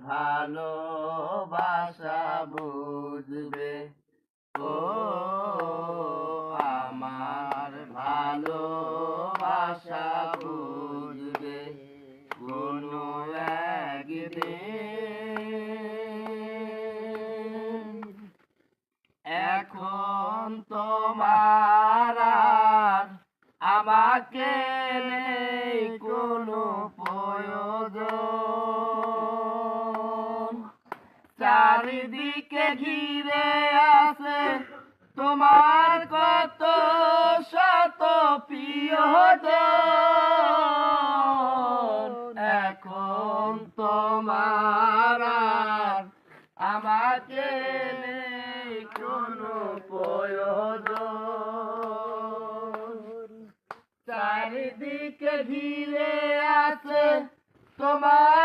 ভালোবাসা বুঝবে, ও আমার ভালোবাসা বুঝবে কোনো একদিন। এখন তোমার আর আমাকে নেই কোনো প্রয়োজন, চারিদিকে ঘিরে আছে তোমার কত শত প্রিয়জন। এখন তোমার আর আমাকে নেই কোনো প্রয়োজন, চারিদিকে ঘিরে আছে তোমার